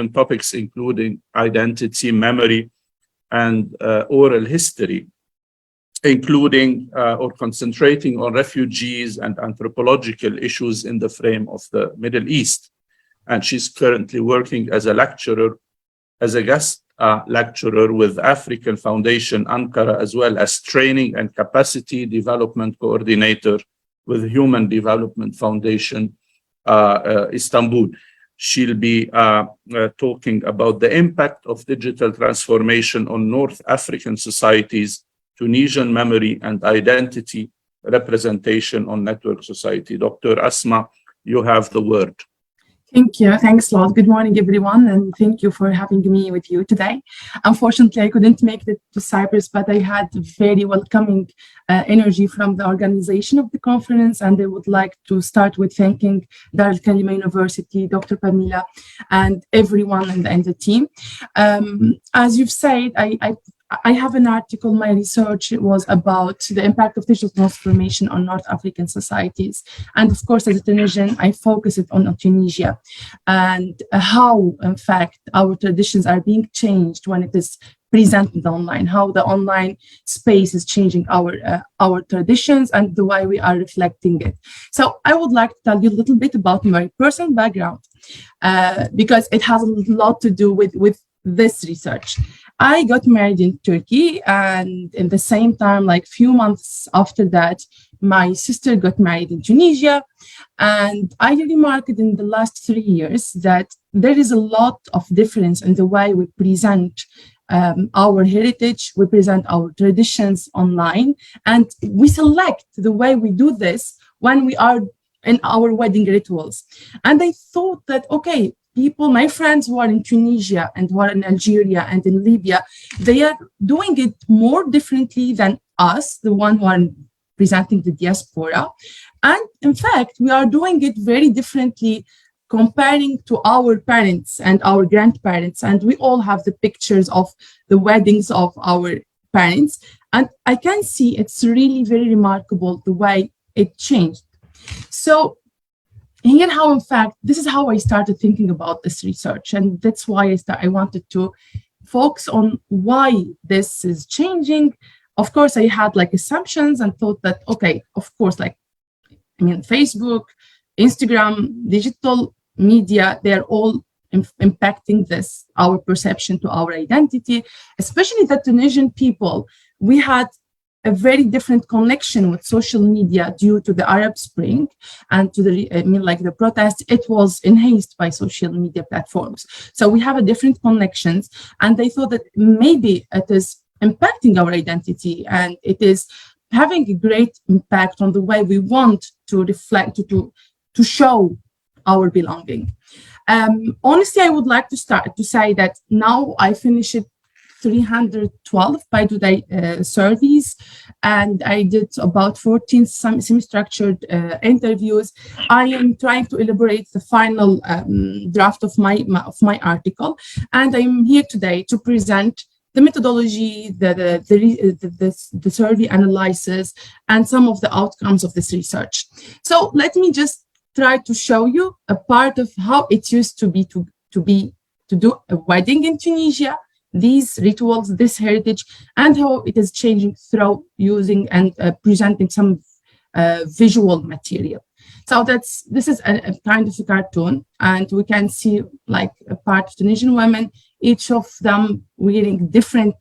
different topics, including identity, memory, and oral history, including or concentrating on refugees and anthropological issues in the frame of the Middle East. And she's currently working as a lecturer, as a guest lecturer with African Foundation Ankara, as well as training and capacity development coordinator with Human Development Foundation Istanbul. She'll be talking about the impact of digital transformation on North African societies, Tunisian memory and identity representation on network society. Dr. Asma, you have the word. Thank you. Thanks a lot. Good morning, everyone, and thank you for having me with you today. Unfortunately, I couldn't make it to Cyprus, but I had very welcoming energy from the organization of the conference, and I would like to start with thanking Dar al-Kalima University, Dr. Pamela, and everyone in the team. As you've said, I have an article. My research was about the impact of digital transformation on North African societies. And of course, as a Tunisian, I focused on Tunisia and how, in fact, our traditions are being changed when it is presented online, how the online space is changing our traditions and the way we are reflecting it. So I would like to tell you a little bit about my personal background because it has a lot to do with this research. I got married in Turkey, and in the same time, like few months after that, my sister got married in Tunisia. And I remarked in the last 3 years that there is a lot of difference in the way we present our heritage, we present our traditions online, and we select the way we do this when we are in our wedding rituals. And I thought that, okay, people, my friends who are in Tunisia and who are in Algeria and in Libya, they are doing it more differently than us, the one who are presenting the diaspora. And in fact, we are doing it very differently comparing to our parents and our grandparents. And we all have the pictures of the weddings of our parents. And I can see it's really very remarkable the way it changed. So here how, in fact, this is how I started thinking about this research. And that's why I wanted to focus on why this is changing. Of course, I had like assumptions and thought that, okay, of course, like, I mean, Facebook, Instagram, digital media, they're all impacting this, our perception to our identity, especially the Tunisian people. We had a very different connection with social media due to the Arab Spring and to the protests. It was enhanced by social media platforms. So we have a different connections, and they thought that maybe it is impacting our identity and it is having a great impact on the way we want to reflect, to show our belonging. Honestly, I would like to start to say that now I finished 312 by today surveys, and I did about 14 semi-structured interviews. I am trying to elaborate the final draft of my article, and I'm here today to present the methodology, the survey analysis, and some of the outcomes of this research. So let me just try to show you a part of how it used to be to do a wedding in Tunisia, these rituals, this heritage, and how it is changing through using and presenting some visual material. So this is a kind of a cartoon, and we can see like a part of Tunisian women, each of them wearing different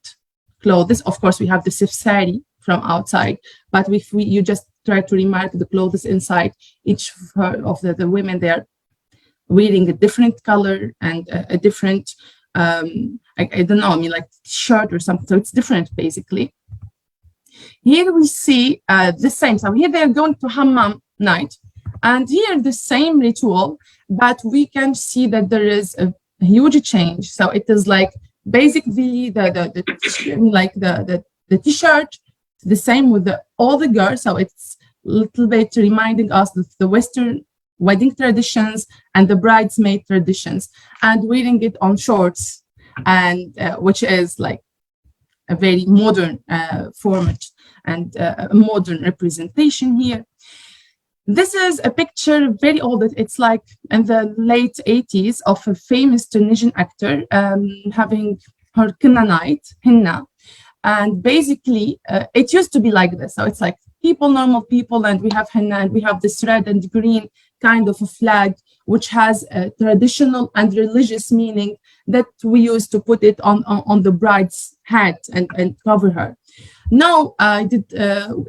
clothes. Of course, we have the sari from outside, but if you just try to remark the clothes inside, each of the women, they are wearing a different color and a different I don't know, I mean, like shirt or something. So it's different, basically. Here we see the same. So here they're going to hammam night. And here the same ritual, but we can see that there is a huge change. So it is like basically the t-shirt, the same with all the girls. So it's a little bit reminding us of the Western wedding traditions and the bridesmaid traditions, and wearing it on shorts, and which is like a very modern format and a modern representation here. This is a picture, very old. It's like in the late 80s of a famous Tunisian actor having her henna. And basically, it used to be like this. So it's like people, normal people, and we have henna, and we have this red and green kind of a flag, which has a traditional and religious meaning that we used to put it on the bride's head and cover her. Now,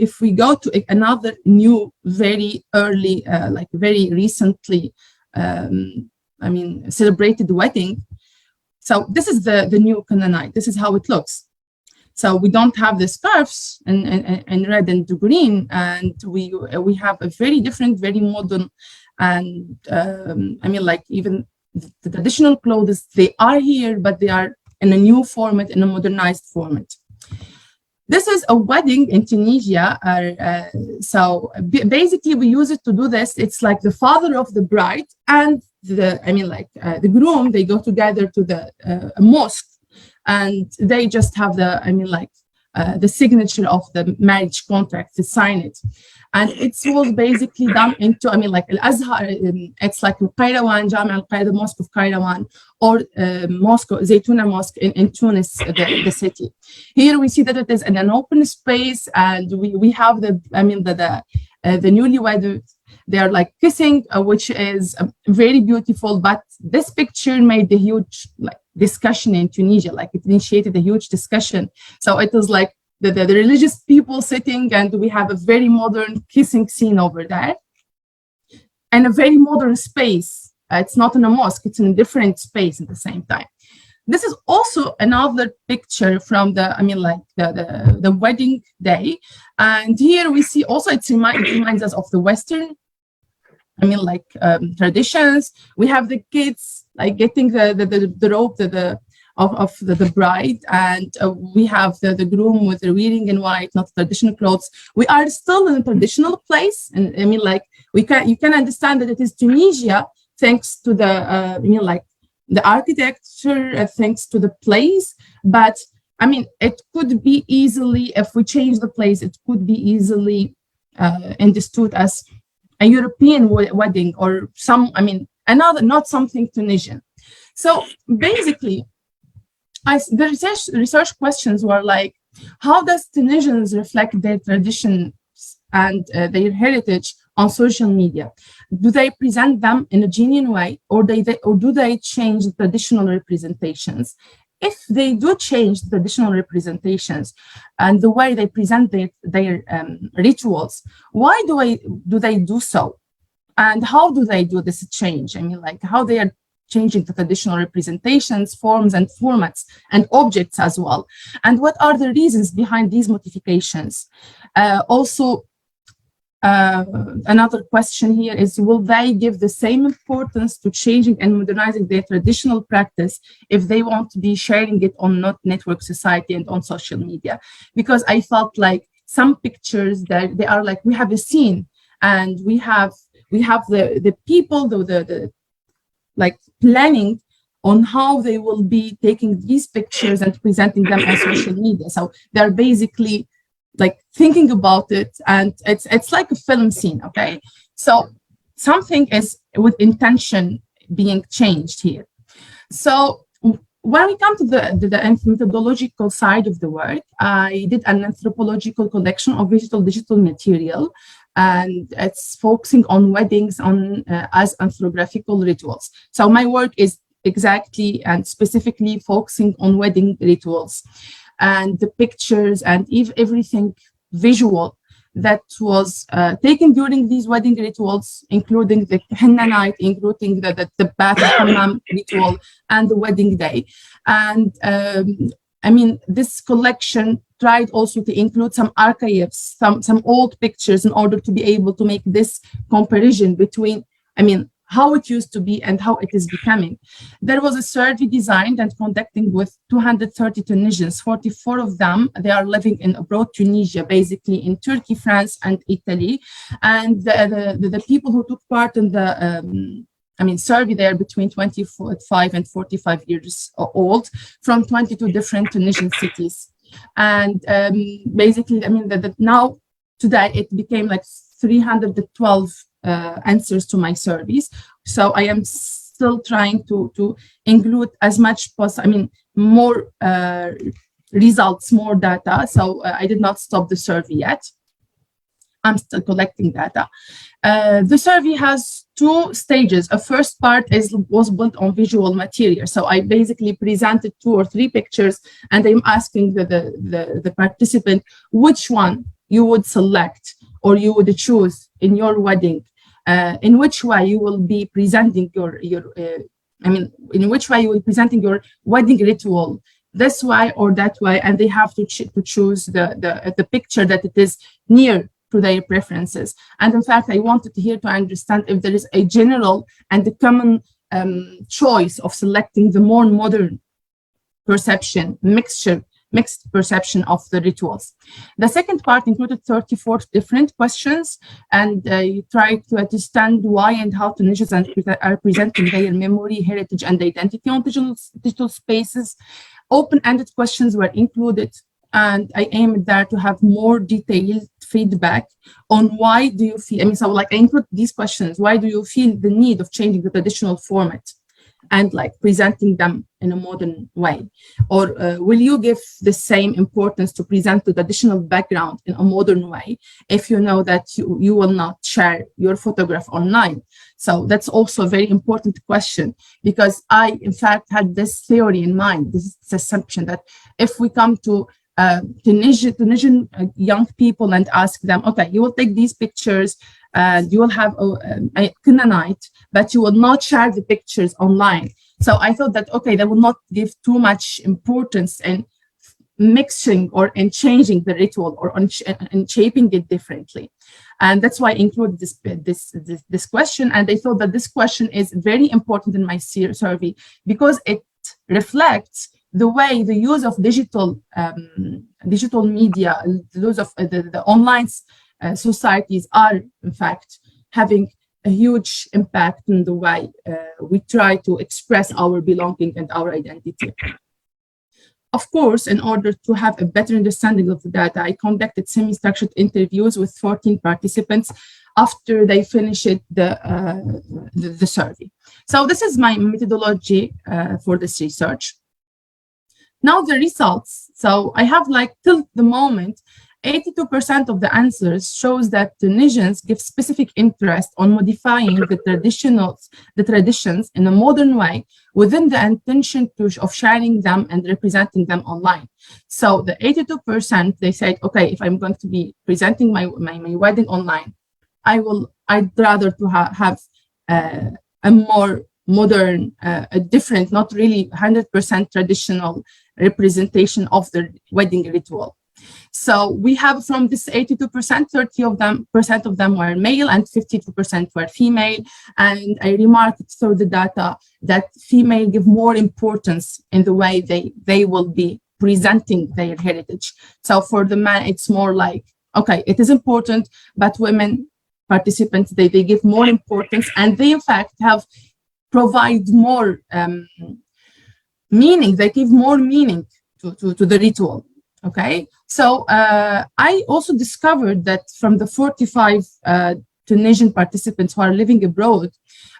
if we go to another new, very early, like very recently, celebrated wedding. So this is the new Canaanite. This is how it looks. So we don't have the scarves in red and green, and we have a very different, very modern, and even the traditional clothes, they are here, but they are in a new format, in a modernized format. This is a wedding in Tunisia. Basically, we use it to do this. It's like the father of the bride and the groom, they go together to the mosque, and they just have the signature of the marriage contract to sign it. And it was basically done into, Al-Azhar, it's like Al-Qayrawan, Jami'a the Mosque of Qayrawan, or Zaytuna Mosque in Tunis, the city. Here we see that it is in an open space, and we have the newlywed, they are like kissing, which is very beautiful. But this picture made a huge discussion in Tunisia, it initiated a huge discussion. So it was like the religious people sitting, and we have a very modern kissing scene over there, and a very modern space. It's not in a mosque, it's in a different space at the same time. This is also another picture from the wedding day. And here we see also, it reminds us of the Western, traditions. We have the kids getting the robe of the bride, and we have the groom with the wearing in white, not traditional clothes. We are still in a traditional place, and you can understand that it is Tunisia thanks to the architecture, thanks to the place. But it could be easily, if we change the place, it could be easily understood as a European wedding, or another, not something Tunisian. So basically, the research questions were like, how does Tunisians reflect their traditions and their heritage on social media? Do they present them in a genuine way, or do they change the traditional representations? If they do change the traditional representations and the way they present their rituals, why do they do so? And how do they do this change? How they are changing the traditional representations, forms and formats, and objects as well. And what are the reasons behind these modifications? Another question here is, will they give the same importance to changing and modernizing their traditional practice if they want to be sharing it on network society and on social media? Because I felt like some pictures that they are like, we have a scene, and we have the people, the planning on how they will be taking these pictures and presenting them on social media. So they're basically thinking about it, and it's like a film scene. Okay, so something is with intention being changed here. So when we come to the methodological side of the work, I did an anthropological collection of digital material, and it's focusing on weddings as anthropographical rituals. So my work is exactly and specifically focusing on wedding rituals, and the pictures and everything visual that was taken during these wedding rituals, including the henna night, including the bath hammam ritual, and the wedding day. And this collection tried also to include some archives, some old pictures, in order to be able to make this comparison between, how it used to be and how it is becoming. There was a survey designed and conducting with 230 Tunisians. 44 of them, they are living in abroad Tunisia, basically in Turkey, France, and Italy. And the people who took part in the survey, they are between 25 and 45 years old, from 22 different Tunisian cities. And basically, now today it became 312 answers to my surveys. So I am still trying to include as much possible, more results, more data. So I did not stop the survey yet. I'm still collecting data. The survey has 2 stages. A first part was built on visual material. So I basically presented 2 or 3 pictures, and I'm asking the participant which one you would select or you would choose in your wedding, in which way you will be presenting in which way you will be presenting your wedding ritual, this way or that way, and they have to choose the picture that it is near to their preferences. And in fact, I wanted here to understand if there is a general and a common choice of selecting the more modern perception, mixed perception of the rituals. The second part included 34 different questions, and you tried to understand why and how Tunisians are presenting their memory, heritage, and identity on digital spaces. Open-ended questions were included, and I aimed there to have more detailed feedback on why do you feel, so like I include these questions, why do you feel the need of changing the traditional format and like presenting them in a modern way? Or will you give the same importance to present the traditional background in a modern way if you know that you will not share your photograph online? So that's also a very important question, because I, in fact, had this theory in mind, this assumption that if we come to Tunisian young people and ask them, okay, you will take these pictures and you will have a Kunna night, but you will not share the pictures online. So I thought that, okay, they will not give too much importance in mixing or in changing the ritual or in shaping it differently. And that's why I included this question. And I thought that this question is very important in my survey because it reflects the way the use of digital media, the use of the online societies are, in fact, having a huge impact on the way we try to express our belonging and our identity. Of course, in order to have a better understanding of the data, I conducted semi-structured interviews with 14 participants after they finished the survey. So this is my methodology for this research. Now the results. So I have till the moment, 82% of the answers shows that Tunisians give specific interest on modifying the traditions in a modern way within the intention of sharing them and representing them online. So the 82%, they said, okay, if I'm going to be presenting my wedding online, I'd rather to have a more modern, a different, not really 100% traditional representation of the wedding ritual. So we have from this 82%, 30% of them were male and 52% were female. And I remarked through the data that female give more importance in the way they will be presenting their heritage. So for the man, it's more like, okay, it is important, but women participants, they give more importance, and they in fact provide more meaning. They give more meaning to the ritual. Okay, so I also discovered that from the 45 Tunisian participants who are living abroad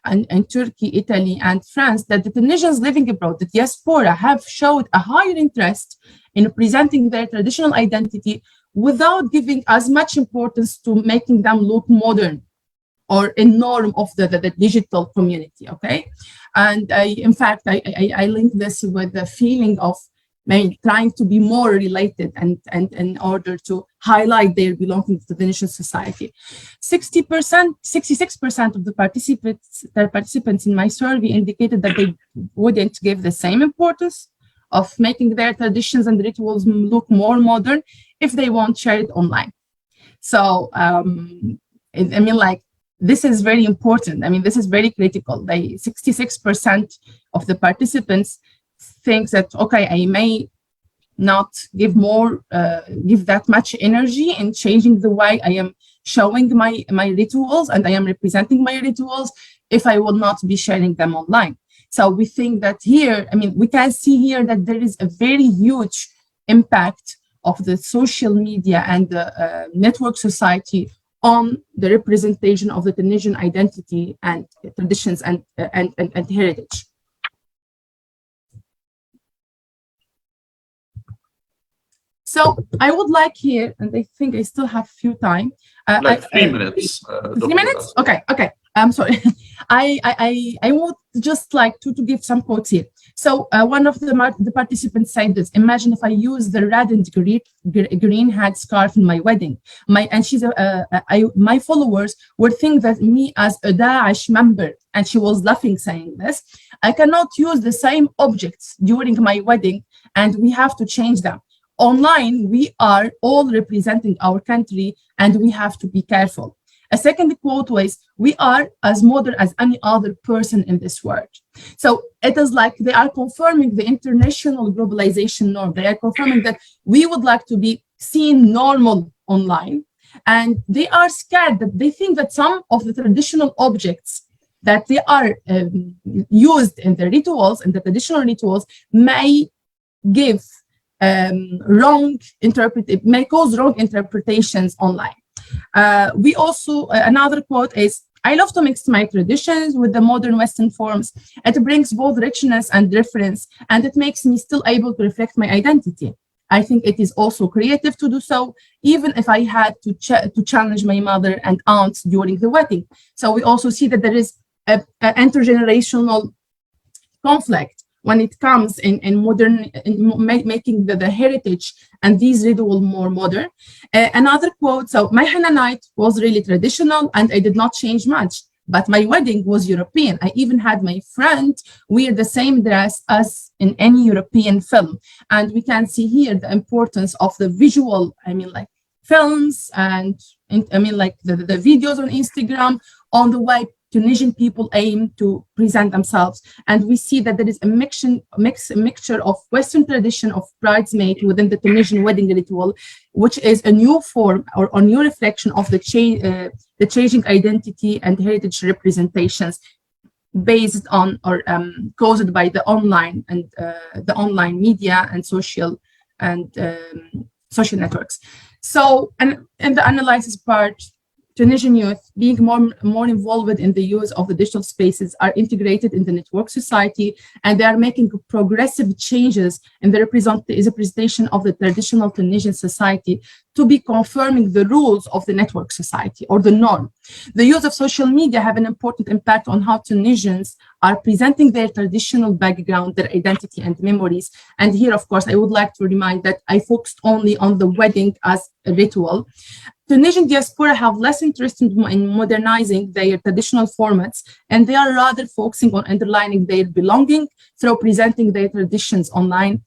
in Turkey, Italy, and France, that the Tunisians living abroad, the diaspora, have showed a higher interest in presenting their traditional identity without giving as much importance to making them look modern or a norm of the digital community. Okay, and in fact, I link this with the feeling of trying to be more related and in order to highlight their belonging to the Tunisian society. 66% of the participants in my survey indicated that they wouldn't give the same importance of making their traditions and rituals look more modern if they won't share it online. So, this is very important. This is very critical. 66% of the participants thinks that, okay, I may not give that much energy in changing the way I am showing my rituals and I am representing my rituals if I will not be sharing them online. So we think that here, we can see here that there is a very huge impact of the social media and the network society on the representation of the Tunisian identity and traditions and heritage. So I would like here, and I think I still have few time. Like 3 minutes. 3 minutes? Okay, okay. I'm sorry. I would just like to give some quotes here. So one of the participants said this: imagine if I use the red and green hat scarf in my wedding. My followers would think that me as a Daesh member, and she was laughing saying this. I cannot use the same objects during my wedding, and we have to change them. Online, we are all representing our country, and we have to be careful. A second quote was, we are as modern as any other person in this world. So it is like they are confirming the international globalization norm. They are confirming that we would like to be seen normal online. And they are scared that they think that some of the traditional objects that they are used in the rituals, in the traditional rituals, may give may cause wrong interpretations online. We also, another quote is, I love to mix my traditions with the modern Western forms. It brings both richness and difference, and it makes me still able to reflect my identity. I think it is also creative to do so, even if I had to challenge my mother and aunts during the wedding. So we also see that there is an intergenerational conflict when it comes in making the heritage and these rituals more modern. Another quote, so my henna night was really traditional and I did not change much, but my wedding was European. I even had my friend wear the same dress as in any European film. And we can see here the importance of the visual, like films and like the videos on Instagram, on the way Tunisian people aim to present themselves. And we see that there is a mixture of Western tradition of bridesmaid within the Tunisian wedding ritual, which is a new form or a new reflection of the changing identity and heritage representations based on or caused by the online and the online media and social networks. So, and in the analysis part, Tunisian youth being more involved in the use of the digital spaces are integrated in the network society, and they are making progressive changes in the representation of the traditional Tunisian society to be confirming the rules of the network society or the norm. The use of social media have an important impact on how Tunisians are presenting their traditional background, their identity and memories. And here, of course, I would like to remind that I focused only on the wedding as a ritual. Tunisian diaspora have less interest in modernizing their traditional formats, and they are rather focusing on underlining their belonging through presenting their traditions online.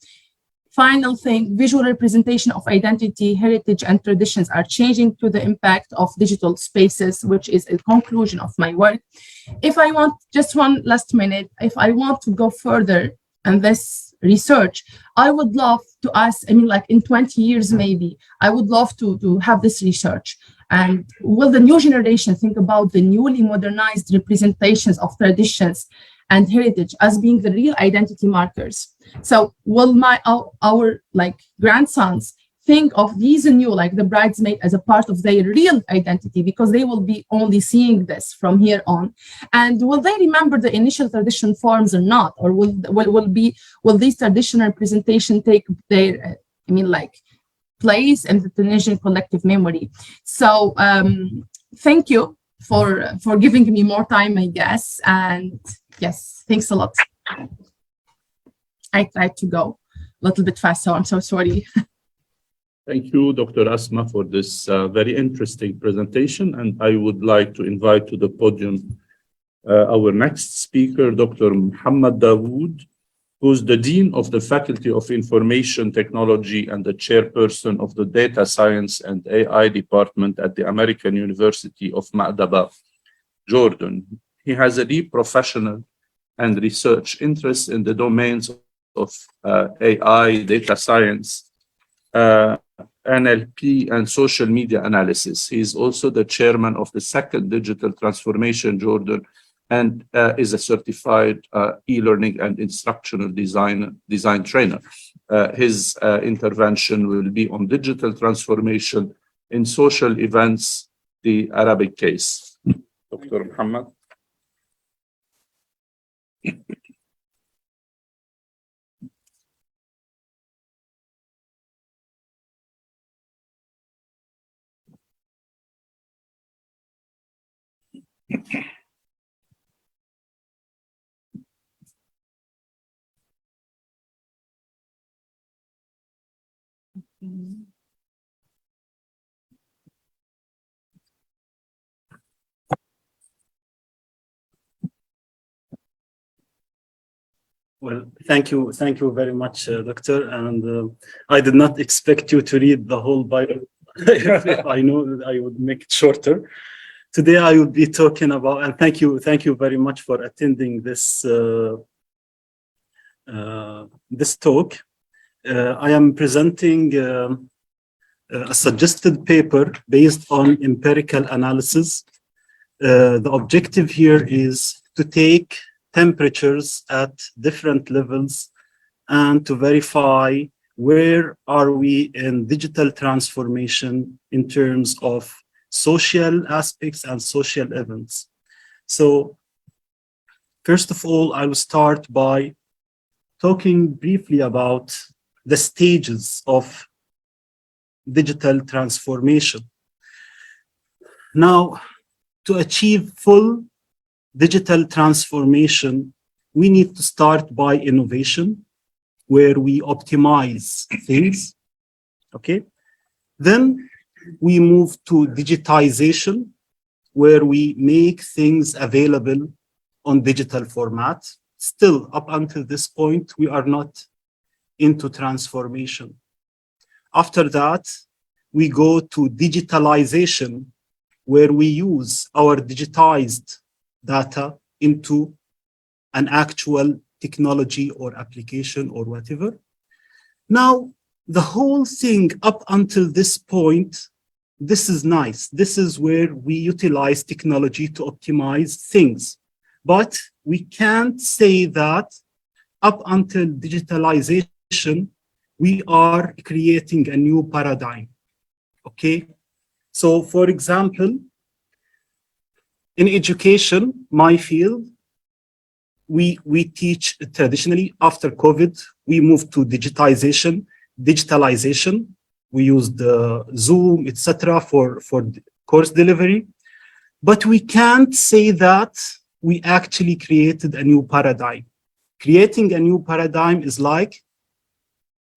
Final thing, visual representation of identity, heritage, and traditions are changing to the impact of digital spaces, which is a conclusion of my work. If I want, just one last minute, if I want to go further in this research, I would love to ask, like in 20 years maybe, I would love to have this research. And will the new generation think about the newly modernized representations of traditions and heritage as being the real identity markers? So will our grandsons think of these new, like the bridesmaid, as a part of their real identity, because they will be only seeing this from here on? And will they remember the initial tradition forms or not? Or will these traditional representation take their, place in the Tunisian collective memory? So thank you for giving me more time, I guess. And yes, thanks a lot. I tried to go a little bit fast, so I'm so sorry. Thank you, Dr. Asma, for this very interesting presentation. And I would like to invite to the podium our next speaker, Dr. Muhammad Dawood, who's the Dean of the Faculty of Information Technology and the Chairperson of the Data Science and AI Department at the American University of Ma'daba, Jordan. He has a deep professional and research interest in the domains of AI, data science, NLP, and social media analysis. He is also the chairman of the Second Digital Transformation Jordan and is a certified e-learning and instructional design trainer. His intervention will be on digital transformation in social events the Arabic case. Dr. Muhammad. Well, thank you very much, Doctor. And I did not expect you to read the whole Bible. If I know that I would make it shorter. Today I will be talking about, and thank you very much for attending this this talk. I am presenting a suggested paper based on empirical analysis. The objective here is to take temperatures at different levels and to verify where are we in digital transformation in terms of social aspects and social events. So first of all, I will start by talking briefly about the stages of digital transformation. Now, to achieve full digital transformation, we need to start by innovation, where we optimize things, okay? Then we move to digitization, where we make things available on digital format. Still, up until this point, we are not into transformation. After that, we go to digitalization, where we use our digitized data into an actual technology or application or whatever. Now, the whole thing up until this point, this is nice. This is where we utilize technology to optimize things. But we can't say that up until digitalization, we are creating a new paradigm, okay? So for example, in education, my field, we teach traditionally. After COVID, we moved to digitalization. We used Zoom, etc. for course delivery. But we can't say that we actually created a new paradigm. Creating a new paradigm is like,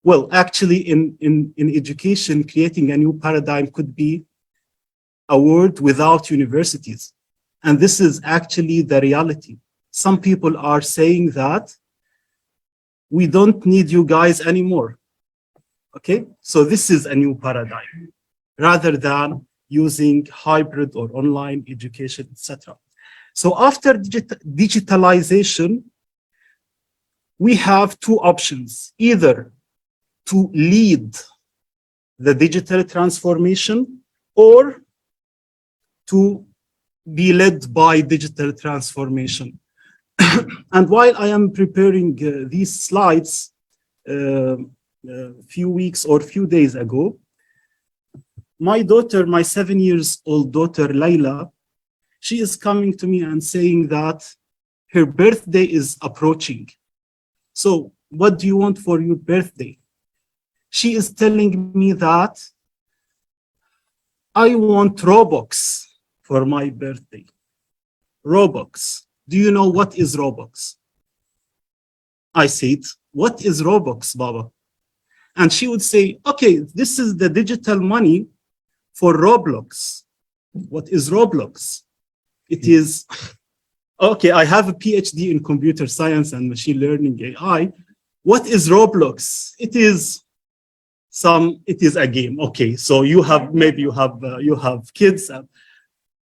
well, actually in education, creating a new paradigm could be a word without universities. And this is actually the reality. Some people are saying that we don't need you guys anymore. Okay, so this is a new paradigm rather than using hybrid or online education, etc. So after digitalization, we have two options: either to lead the digital transformation or to be led by digital transformation. And while I am preparing these slides a few weeks or few days ago, my daughter, my 7-year-old daughter, Layla, she is coming to me and saying that her birthday is approaching. So what do you want for your birthday? She is telling me that I want Robux for my birthday. Robux. Do you know what is Robux? I said, what is Robux, Baba? And she would say, okay, this is the digital money for Roblox. What is Roblox? It is, okay, I have a PhD in computer science and machine learning AI. What is Roblox? It is a game. Okay, so you have, maybe you have kids.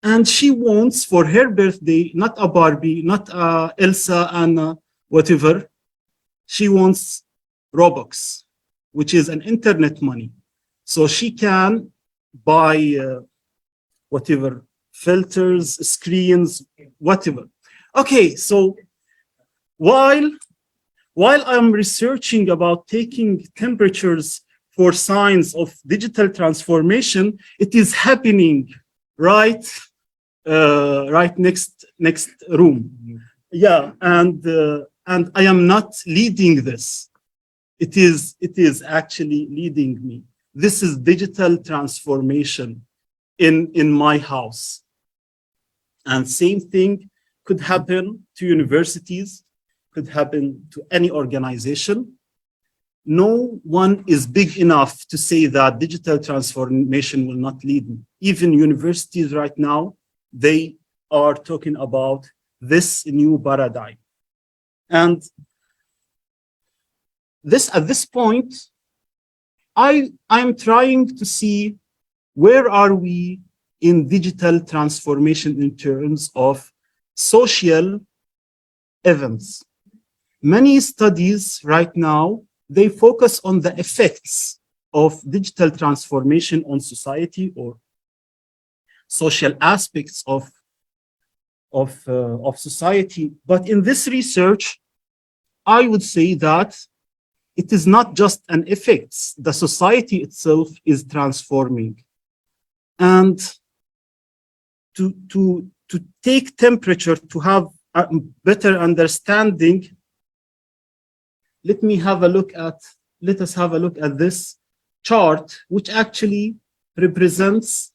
And she wants for her birthday, not a Barbie, not Elsa, Anna, whatever. She wants Robux, which is an internet money. So she can buy whatever, filters, screens, whatever. Okay, so while I'm researching about taking temperatures for signs of digital transformation, it is happening right next room. Yeah, and I am not leading this. It is actually leading me. This is digital transformation in my house. And same thing could happen to universities, could happen to any organization. No one is big enough to say that digital transformation will not lead me. Even universities right now, they are talking about this new paradigm. And at this point, I'm trying to see where are we in digital transformation in terms of social events. Many studies right now, they focus on the effects of digital transformation on society or social aspects of society. But in this research, I would say that it is not just an effect. The society itself is transforming. And to take temperature, to have a better understanding, let us have a look at this chart, which actually represents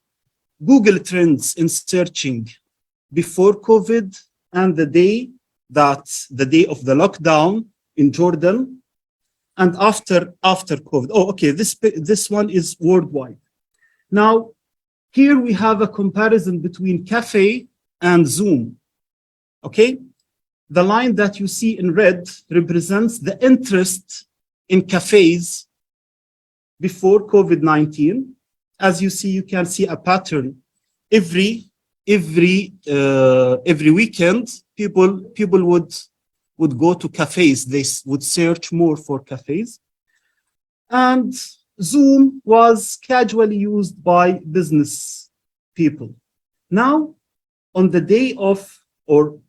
Google trends in searching before COVID and the day of the lockdown in Jordan, and after COVID. Oh, okay, this one is worldwide. Now, here we have a comparison between cafe and Zoom. Okay, the line that you see in red represents the interest in cafes before COVID-19. As you see, you can see a pattern. Every weekend, people would go to cafes. They would search more for cafes. And Zoom was casually used by business people. Now, on the day of, or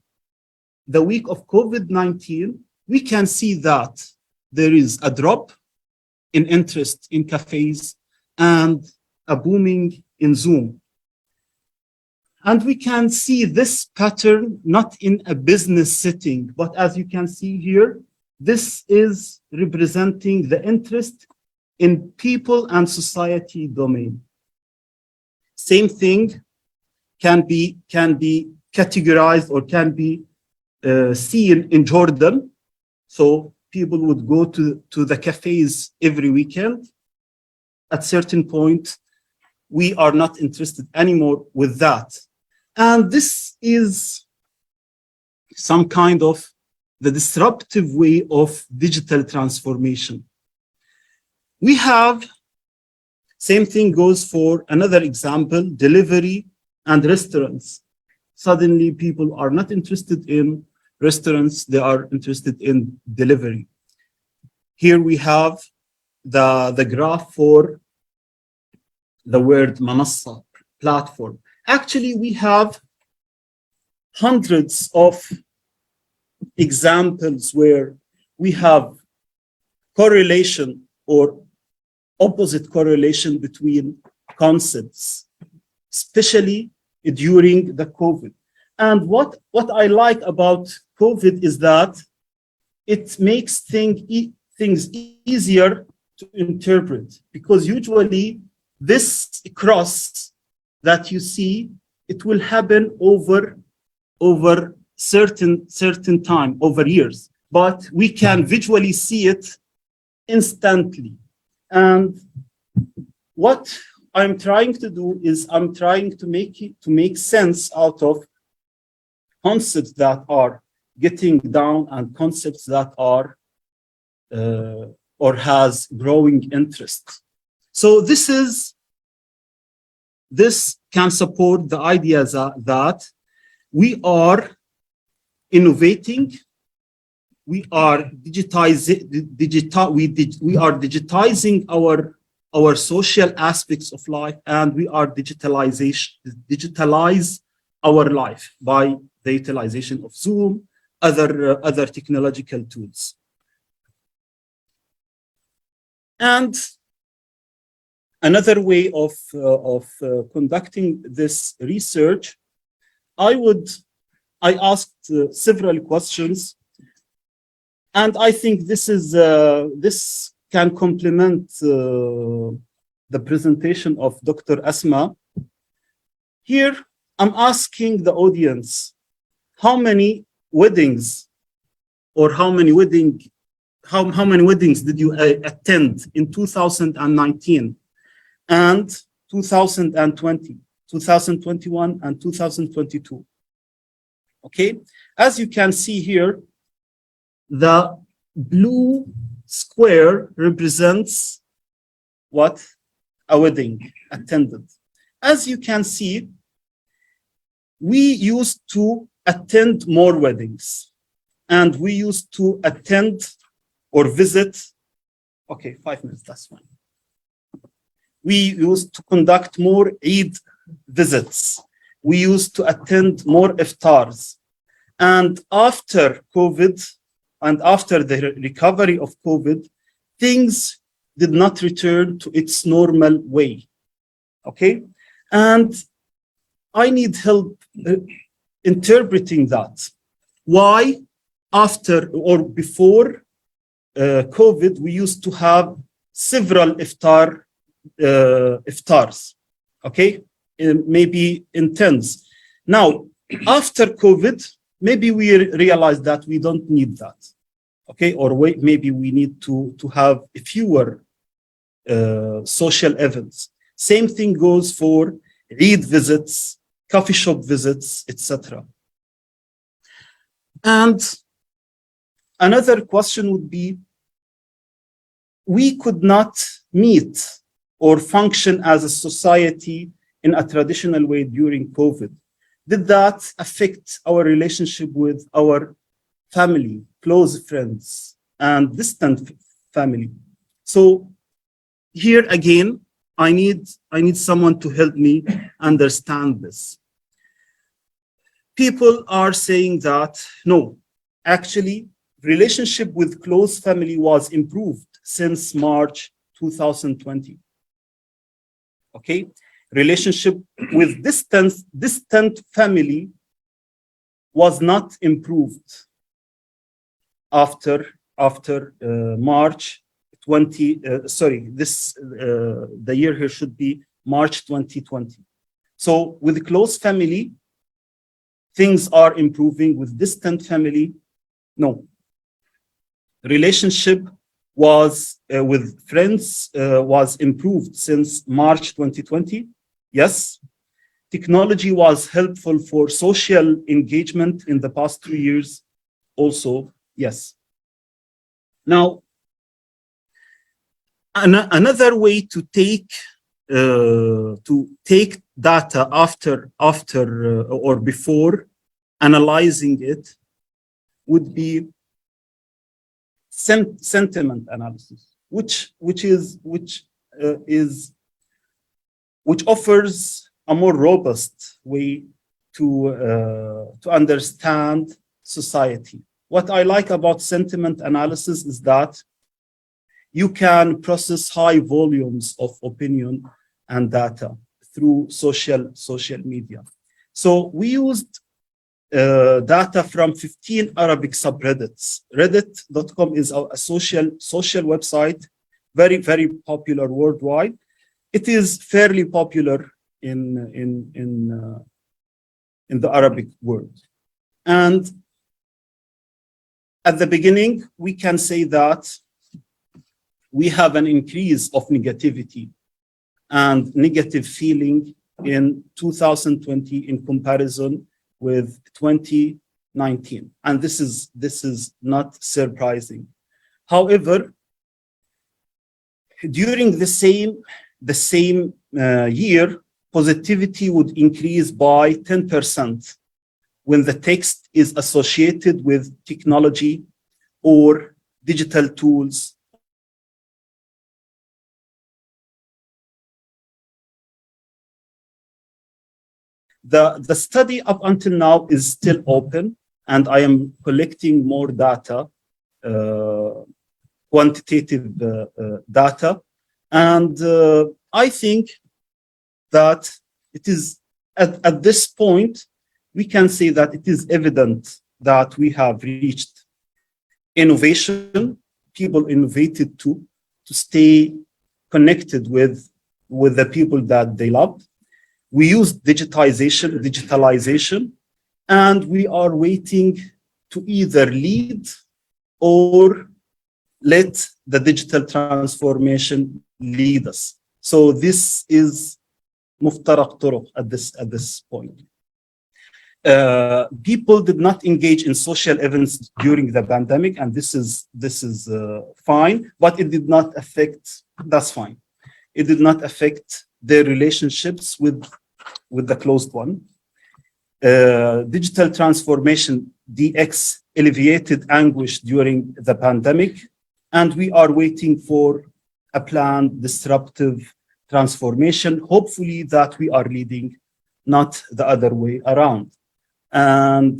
the week of COVID-19, we can see that there is a drop in interest in cafes and a booming in Zoom. And we can see this pattern not in a business setting, but as you can see here, this is representing the interest in people and society domain. Same thing can be categorized or can be seen in Jordan. So people would go to the cafes every weekend. At certain point, we are not interested anymore with that. And this is some kind of the disruptive way of digital transformation. We have, same thing goes for another example, delivery and restaurants. Suddenly people are not interested in restaurants, they are interested in delivery. Here we have the graph for the word manassa, platform. Actually, we have hundreds of examples where we have correlation or opposite correlation between concepts, especially during the COVID. And what I like about COVID is that it makes things easier to interpret, because usually this cross that you see, it will happen over certain time, over years, but we can visually see it instantly. And what I'm trying to do is I'm trying to make sense out of concepts that are getting down and concepts that are or has growing interest. So this can support the idea that we are innovating, we are digitizing our social aspects of life, and we are digitalize our life by the utilization of Zoom, other technological tools. And another way of conducting this research, I asked several questions, and I think this can complement the presentation of Dr. Asma. Here, I'm asking the audience, how many weddings or how many weddings did you attend in 2019 and 2020, 2021 and 2022? Okay, as you can see here, the blue square represents what? A wedding attended. As you can see, we used to attend more weddings, and we used to attend or visit, okay, 5 minutes, that's fine. We used to conduct more Eid visits. We used to attend more iftars. And after COVID, and after the recovery of COVID, things did not return to its normal way, okay? And I need help interpreting that. Why after or before COVID, we used to have several iftars, okay? Maybe in tens. Now, after COVID, maybe we realized that we don't need that, okay? Or maybe we need to have fewer social events. Same thing goes for Eid visits, coffee shop visits, etc. And another question would be, we could not meet or function as a society in a traditional way during COVID. Did that affect our relationship with our family, close friends, and distant family? So here again, I need someone to help me understand this. People are saying that, no, actually, relationship with close family was improved since March 2020. Okay, relationship with distant family was not improved after March 20. The year here should be March 2020. So with close family, things are improving. With distant family, no. Relationship was with friends was improved since March 2020. Yes. Technology was helpful for social engagement in the past 2 years. Also, yes. Now, another way to take data after or before analyzing it would be sentiment analysis, which offers a more robust way to understand society. What I like about sentiment analysis is that you can process high volumes of opinion and data through social media. So we used data from 15 Arabic subreddits. Reddit.com is a social website, very, very popular worldwide. It is fairly popular in the Arabic world. And at the beginning, we can say that we have an increase of negativity and negative feeling in 2020 in comparison with 2019. And this is not surprising. However, during the same year, positivity would increase by 10% when the text is associated with technology or digital tools. The study up until now is still open, and I am collecting more data, quantitative data, and I think that it is at this point, we can say that it is evident that we have reached innovation. People innovated to stay connected with the people that they loved. We used digitalization, and we are waiting to either lead or let the digital transformation lead us. So this is مفترق طرق at this point. People did not engage in social events during the pandemic, and this is fine, but it did not affect. That's fine. It did not affect their relationships with the closed one. Digital transformation, DX, alleviated anguish during the pandemic, and we are waiting for a planned disruptive transformation, hopefully that we are leading, not the other way around. And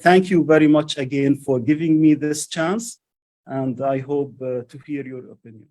thank you very much again for giving me this chance, and I hope to hear your opinion.